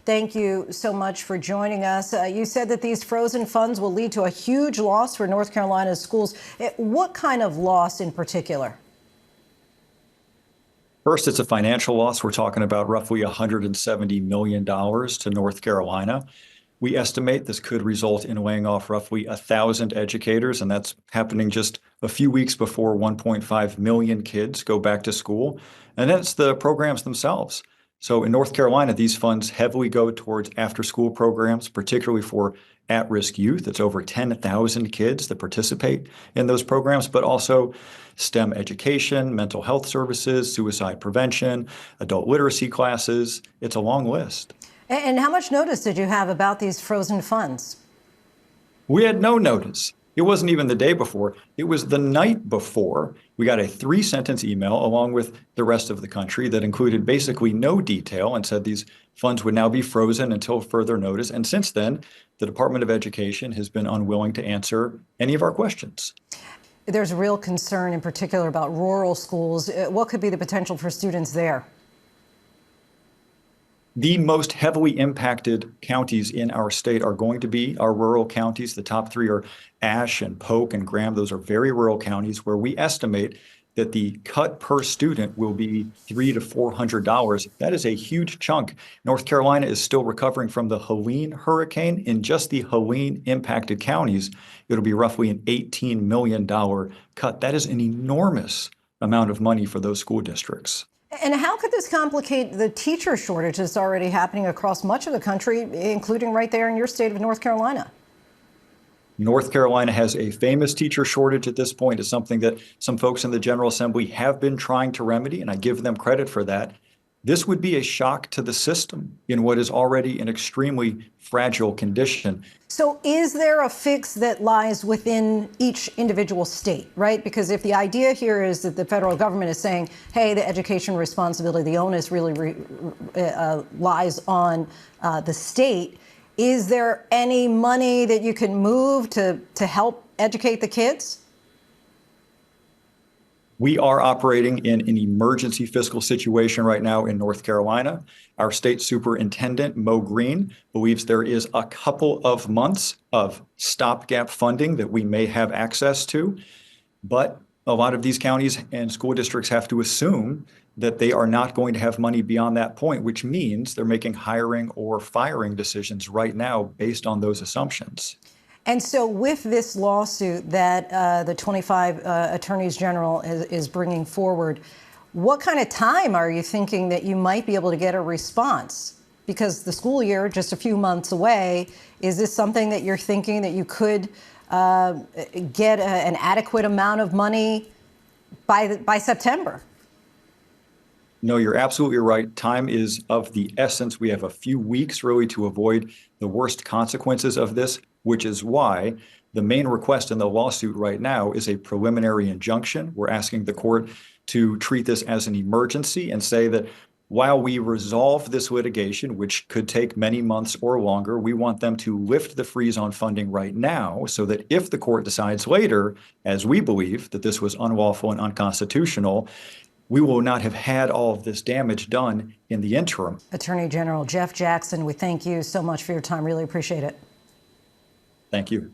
thank you so much for joining us. You said that these frozen funds will lead to a huge loss for North Carolina's schools. What kind of loss in particular? First, it's a financial loss. We're talking about roughly $170 million to North Carolina. We estimate this could result in laying off roughly 1,000 educators, and that's happening just a few weeks before 1.5 million kids go back to school. And then it's the programs themselves. So in North Carolina, these funds heavily go towards after-school programs, particularly for at-risk youth. It's over 10,000 kids that participate in those programs, but also STEM education, mental health services, suicide prevention, adult literacy classes. It's a long list. And how much notice did you have about these frozen funds? We had no notice. It wasn't even the day before. It was the night before. We got a 3-sentence email along with the rest of the country that included basically no detail and said these funds would now be frozen until further notice. And since then, the Department of Education has been unwilling to answer any of our questions. There's real concern in particular about rural schools. What could be the potential for students there? The most heavily impacted counties in our state are going to be our rural counties. The top 3 are Ashe and Polk and Graham. Those are very rural counties where we estimate that the cut per student will be $300 to $400. That is a huge chunk. North Carolina is still recovering from the Helene hurricane. In just the Helene impacted counties, it'll be roughly an $18 million cut. That is an enormous amount of money for those school districts. And how could this complicate the teacher shortage that's already happening across much of the country, including right there in your state of North Carolina? North Carolina has a famous teacher shortage at this point. It's something that some folks in the General Assembly have been trying to remedy, and I give them credit for that. This would be a shock to the system in what is already an extremely fragile condition. So is there a fix that lies within each individual state, right? Because if the idea here is that the federal government is saying, hey, the education responsibility, the onus really lies on the state, is there any money that you can move to help educate the kids? We are operating in an emergency fiscal situation right now in North Carolina. Our state superintendent, Mo Green, believes there is a couple of months of stopgap funding that we may have access to. But a lot of these counties and school districts have to assume that they are not going to have money beyond that point, which means they're making hiring or firing decisions right now based on those assumptions. And so with this lawsuit that the 25 attorneys general is bringing forward, what kind of time are you thinking that you might be able to get a response? Because the school year, just a few months away, is this something that you're thinking that you could get an adequate amount of money by September? No, you're absolutely right. Time is of the essence. We have a few weeks really to avoid the worst consequences of this, which is why the main request in the lawsuit right now is a preliminary injunction. We're asking the court to treat this as an emergency and say that while we resolve this litigation, which could take many months or longer, we want them to lift the freeze on funding right now so that if the court decides later, as we believe, that this was unlawful and unconstitutional, we will not have had all of this damage done in the interim. Attorney General Jeff Jackson, we thank you so much for your time. Really appreciate it. Thank you.